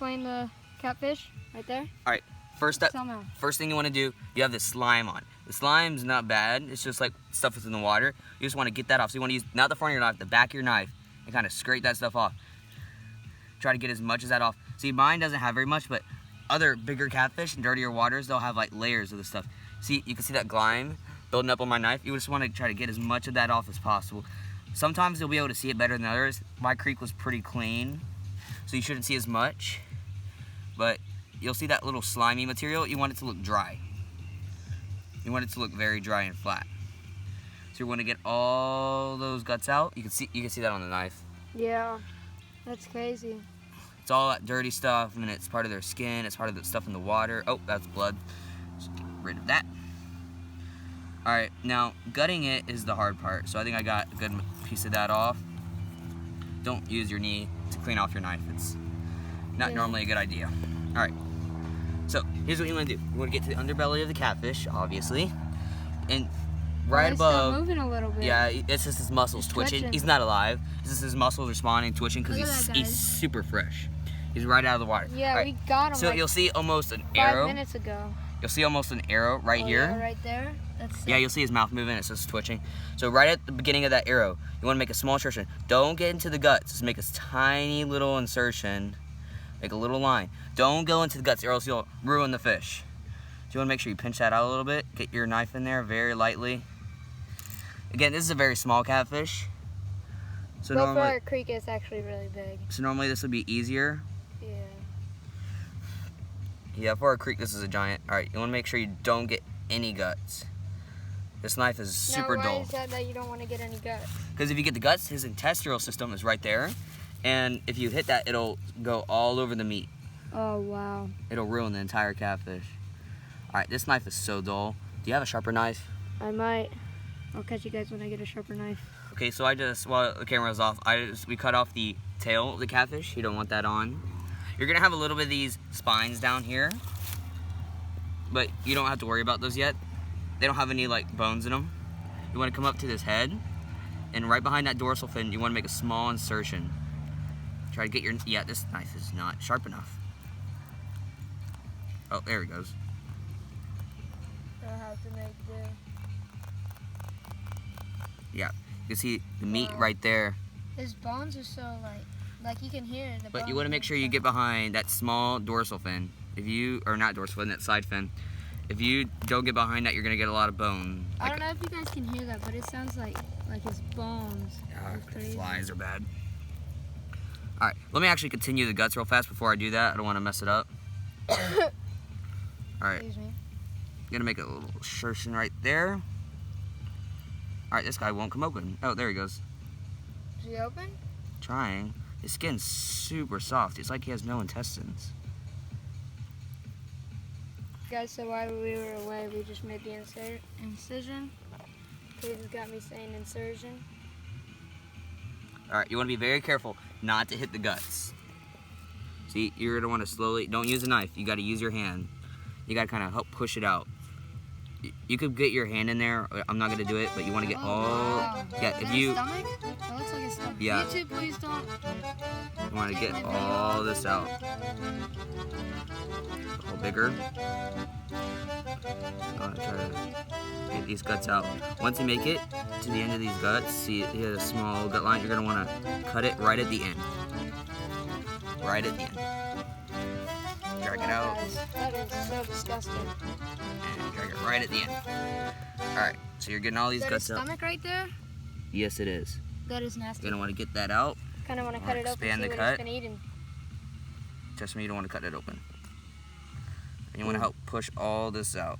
explain the catfish right there? All right. First thing you want to do, you have this slime on. The slime's not bad. It's just like stuff that's in the water. You just want to get that off. So you want to use not the front of your knife, the back of your knife, and kind of scrape that stuff off. Try to get as much of that off. See, mine doesn't have very much, but other bigger catfish and dirtier waters, they'll have like layers of this stuff. See, you can see that grime building up on my knife. You just want to try to get as much of that off as possible. Sometimes you'll be able to see it better than others. My creek was pretty clean, so you shouldn't see as much. But you'll see that little slimy material. You want it to look dry. You want it to look very dry and flat. So you want to get all those guts out. You can see that on the knife. Yeah, that's crazy. It's all that dirty stuff, and it's part of their skin. It's part of the stuff in the water. Oh, that's blood. Just get rid of that. All right, now gutting it is the hard part. So I think I got a good piece of that off. Don't use your knee to clean off your knife. It's not normally a good idea. All right. So here's what you want to do. You want to get to the underbelly of the catfish, obviously, and right above. Still moving a little bit. Yeah, it's just his muscles twitching. He's not alive. It's just his muscles responding, twitching because he's super fresh. He's right out of the water. Yeah, right. We got him. So like you'll see almost an arrow. 5 minutes ago. You'll see almost an arrow right here. Yeah, right there. That's yeah, you'll see his mouth moving. It's just twitching. So right at the beginning of that arrow, you want to make a small insertion. Don't get into the guts. Just make a tiny little insertion. Make a little line. Don't go into the guts or else you'll ruin the fish. So you want to make sure you pinch that out a little bit. Get your knife in there very lightly. Again, this is a very small catfish. So but for our creek, it's actually really big. So normally this would be easier. Yeah. Yeah, for our creek, this is a giant. All right, you want to make sure you don't get any guts. This knife is super dull. Why is that you don't want to get any guts? Because if you get the guts, his intestinal system is right there. And if you hit that, it'll go all over the meat. Oh, wow. It'll ruin the entire catfish. All right, this knife is so dull. Do you have a sharper knife? I might. I'll catch you guys when I get a sharper knife. Okay, so while the camera was off, we cut off the tail of the catfish. You don't want that on. You're gonna have a little bit of these spines down here, but you don't have to worry about those yet. They don't have any like bones in them. You wanna come up to this head, and right behind that dorsal fin, you wanna make a small insertion. Try to get yeah, this knife is not sharp enough. Oh, there he goes. I have to make the... Yeah, you can see the meat right there. His bones are so like you can hear the But you want to make sure you get behind that small dorsal fin. If you, or not dorsal fin, that side fin. If you don't get behind that, you're going to get a lot of bone. I don't know if you guys can hear that, but it sounds like his bones. Yeah, the flies are bad. All right, let me actually continue the guts real fast before I do that. I don't want to mess it up. All right. Excuse me. I'm going to make a little insertion right there. All right, this guy won't come open. Oh, there he goes. Is he open? Trying. His skin's super soft. It's like he has no intestines. Guys, so while we were away, we just made the incision. Please got me saying insertion. All right, you want to be very careful not to hit the guts. See, you're going to want to slowly, don't use a knife. You got to use your hand. You got to kind of help push it out. You could get your hand in there. I'm not going to do it, but you want to get yeah, if you, stomach? It looks like his stomach. Yeah. YouTube, please don't. You want to get all this out. A little bigger. Try to get these guts out. Once you make it to the end of these guts, see you have a small gut line, you're going to want to cut it right at the end. Right at the end. Drag it out. That is so disgusting. And drag it right at the end. Alright, so you're getting all these guts out. Is that his stomach right there? Yes, it is. That is nasty. You're going to want to get that out. Kind of want to cut it open expand and the see what cut. it's been eating. Trust me, you don't want to cut it open. And you want to help push all this out.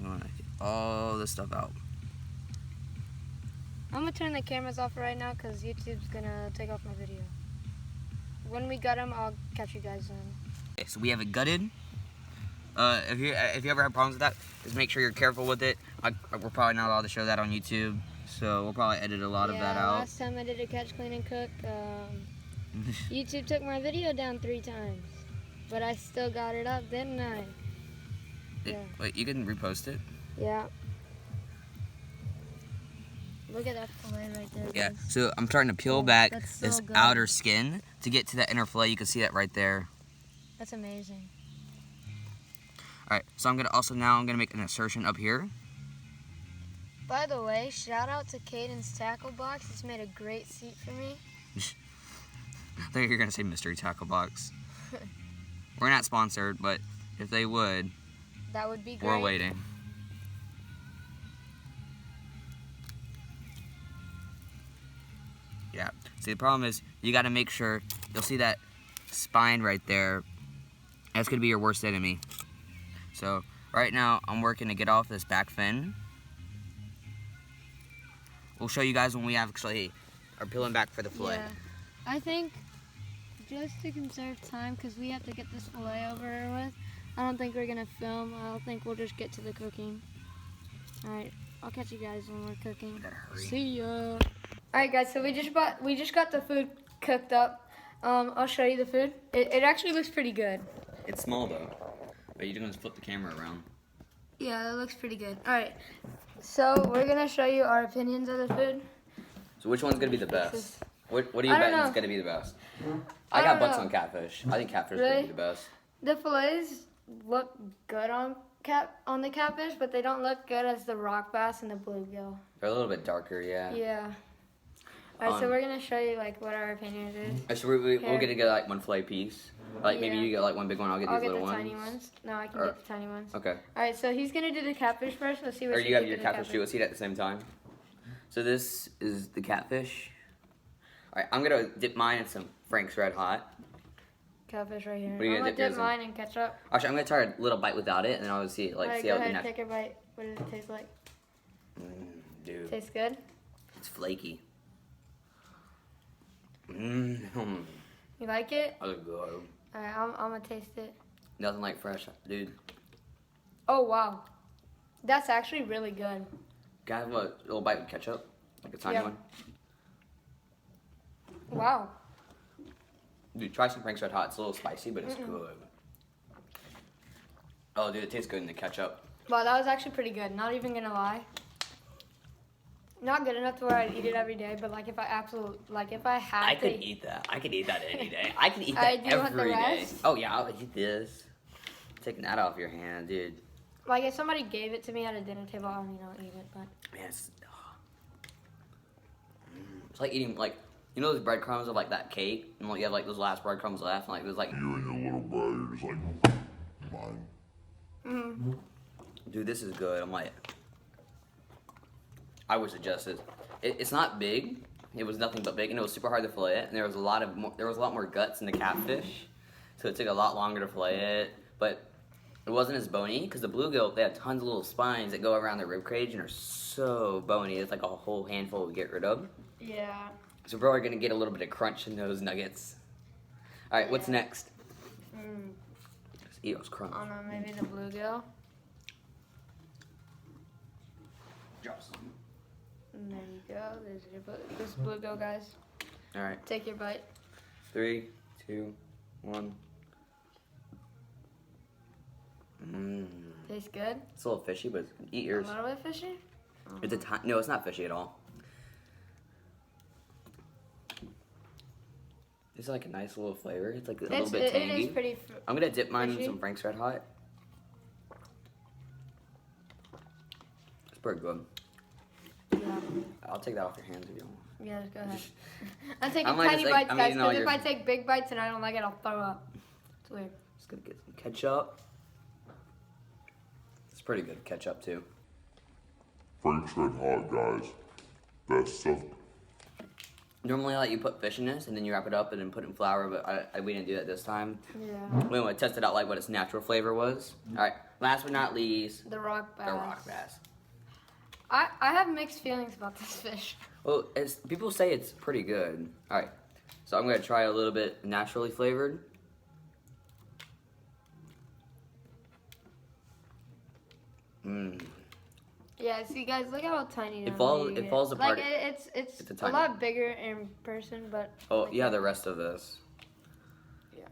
You want to get all this stuff out. I'm going to turn the cameras off right now because YouTube's going to take off my video. When we gut them, I'll catch you guys then. Okay, so we have it gutted. If you ever have problems with that, just make sure you're careful with it. We're probably not allowed to show that on YouTube, so we'll probably edit a lot of that out. Last time I did a catch, clean, and cook, YouTube took my video down 3 times. But I still got it up, didn't I? Yeah. Wait, you can repost it? Yeah. Look at that fillet right there. Yeah, guys. so I'm starting to peel back That's so this good. outer skin to get to that inner fillet. You can see that right there. That's amazing. All right, so I'm gonna make an insertion up here. By the way, shout out to Caden's Tackle Box. It's made a great seat for me. I thought you were gonna say Mystery Tackle Box. We're not sponsored, but if they would, that would be great. We're waiting. Yeah. See, the problem is you got to make sure. You'll see that spine right there. That's gonna be your worst enemy. So right now I'm working to get off this back fin. We'll show you guys when we actually are peeling back for the fillet. Yeah. I think just to conserve time, because we have to get this fillet over with, I don't think we're gonna film. I think we'll just get to the cooking. All right, I'll catch you guys when we're cooking. See ya. All right, guys. So we just got the food cooked up. I'll show you the food. It actually looks pretty good. It's small though. But you're gonna flip the camera around. Yeah, that looks pretty good. All right. So we're gonna show you our opinions of the food. So which one's gonna be the best? What do you bet is gonna be the best? I got butts on catfish. I think catfish is gonna be the best. The fillets look good on the catfish, but they don't look good as the rock bass and the bluegill. They're a little bit darker, yeah. Yeah. All right, so we're gonna show you like what our opinions is. So we'll get to get like one fillet piece. Like maybe you get like one big one. I'll get these little ones. I'll get the tiny ones. No, I can get the tiny ones. Okay. All right, so he's gonna do the catfish first. Let's see what. Or you have your catfish too. Let's eat at the same time. So this is the catfish. All right, I'm gonna dip mine in some Frank's Red Hot. Catfish right here. What are you I'm gonna dip mine in ketchup. Actually, I'm gonna try a little bite without it, and then I'll see it. Like right, see go how ahead, take a bite. What does it taste like? Dude. Tastes good. It's flaky. You like it? Oh, good. Alright, I'm gonna taste it. Nothing like fresh, dude. Oh wow, that's actually really good. Can I have a little bite with ketchup, like a tiny one? Wow. Dude, try some Frank's Red Hot. It's a little spicy, but it's good. Oh, dude, it tastes good in the ketchup. Wow, that was actually pretty good. Not even gonna lie. Not good enough to where I'd eat it every day, but like if I had I could eat that. I could eat that any day. I could eat that every day. Oh yeah, I'll eat this. Taking that off your hand, dude. Like if somebody gave it to me at a dinner table, I mean I'll eat it, but. Man, it's like eating like those breadcrumbs of like that cake, and like you have like those last breadcrumbs left, and like there's like. You and your little brother just like mine. Dude, this is good. I'm like. I would suggest it. It's not big. It was nothing but big, and it was super hard to fillet it. And there was a lot more guts in the catfish, so it took a lot longer to fillet it. But it wasn't as bony because the bluegill, they have tons of little spines that go around the rib cage and are so bony. It's like a whole handful to get rid of. Yeah. So we're probably gonna get a little bit of crunch in those nuggets. All right, what's next? Let's eat those crumbs. I don't know, maybe the bluegill. Drop some. And there you go. There's your this bluegill, guys. All right. Take your bite. 3, 2, 1. Tastes good. It's a little fishy, but eat yours. A little bit fishy. It's no, it's not fishy at all. It's like a nice little flavor. It's like a little bit tangy. It is pretty. I'm gonna dip mine fishy. in some Frank's Red Hot. It's pretty good. Yeah. I'll take that off your hands if you want. Yeah, just go ahead. I'm taking I'm like, tiny it's like- bites, I'm guys, eating all because if your- I take big bites and I don't like it, I'll throw up. It's weird. Just gonna get some ketchup. It's pretty good ketchup too. Frank's Red Hot, guys. Best stuff. Normally, I let you put fish in this and then you wrap it up and then put it in flour, but we didn't do that this time. Yeah. We want to test it out like what its natural flavor was. All right, last but not least, The rock bass. the rock bass. I have mixed feelings about this fish. Well, people say it's pretty good. All right, so I'm gonna try a little bit naturally flavored. Yeah, see, guys, look how tiny It falls apart. Like it's It's a a tiny- lot bigger in person, but. Oh, like, yeah, the rest of this. Yeah.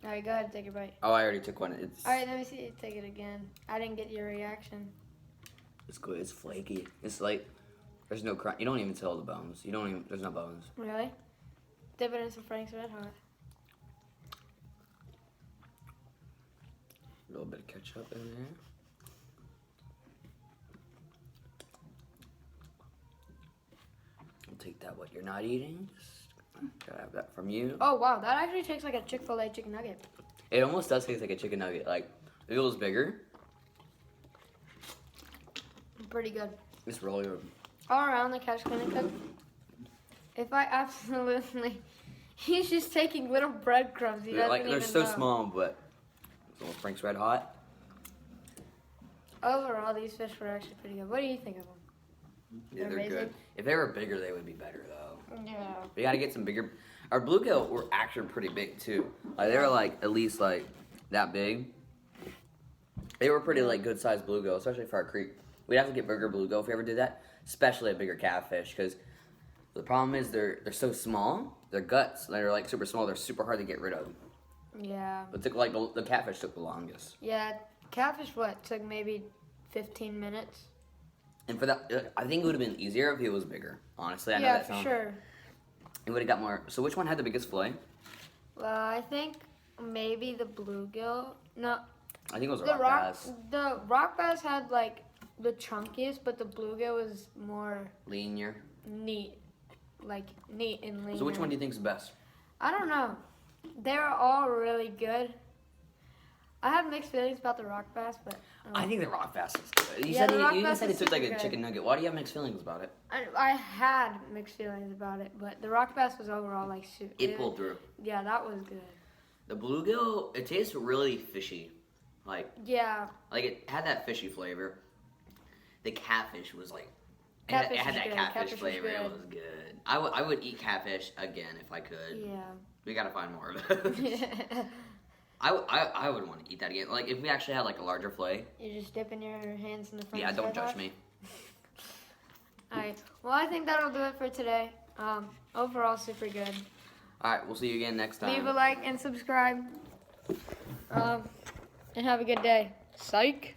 All right, go ahead and take a bite. Oh, I already took one. It's All right, let me see you take it again. I didn't get your reaction. it's good. It's flaky. It's like there's no crunch. You don't even tell the bones. You don't even. There's no bones. Really? Dip it in some Frank's Red Hot. little bit of ketchup in there. I'll take that. What you're not eating? Just gotta have that from you. Oh wow, that actually tastes like a Chick-fil-A chicken nugget. It almost does taste like a chicken nugget. Like if it was bigger, Pretty good. it's really good. All around the Catch Can and Cook. If I absolutely, he's just taking little breadcrumbs. He doesn't They're even so know. small, but little Frank's Red Hot. Overall, these fish were actually pretty good. What do you think of them? Yeah, they're amazing. good. If they were bigger, they would be better though. Yeah. We gotta get some bigger. Our bluegill were actually pretty big too. Like they were like at least like that big. They were pretty like good sized bluegill, especially for our creek. We'd have to get bigger bluegill if we ever did that, especially a bigger catfish, because the problem is they're so small. Their guts, they're like super small. They're super hard to get rid of. Yeah. But took like the catfish took the longest. Yeah. Catfish took maybe 15 minutes. And for that, I think it would have been easier if it was bigger. Honestly, I know Yeah, that for sounds. sure. It would have got more. So which one had the biggest fillet? Well, I think maybe the bluegill. No, I think it was a the rock bass. The rock bass had like the chunkiest, but the bluegill was more Leaner. neat, like neat and lean. So which one do you think is best? I don't know. They're all really good. I have mixed feelings about the rock bass, but I think the rock bass is good. You Yeah, said the rock you even bass said is it took like super a good. chicken nugget. Why do you have mixed feelings about it? I had mixed feelings about it. But the rock bass was overall like super. It pulled through. Yeah, that was good. The bluegill, it tastes really fishy. Yeah, Like it had that fishy flavor. The catfish was like, it Catfish had was that good. catfish Catfish was flavor. It good. was good. I would eat catfish again if I could. yeah. We gotta find more of it. I would want to eat that again. Like if we actually had like a larger fillet. You're just dipping your hands in the front. Yeah, don't judge me. Alright, well I think that'll do it for today. Overall super good. All right, we'll see you again next time. Leave a like and subscribe. And have a good day. Psych.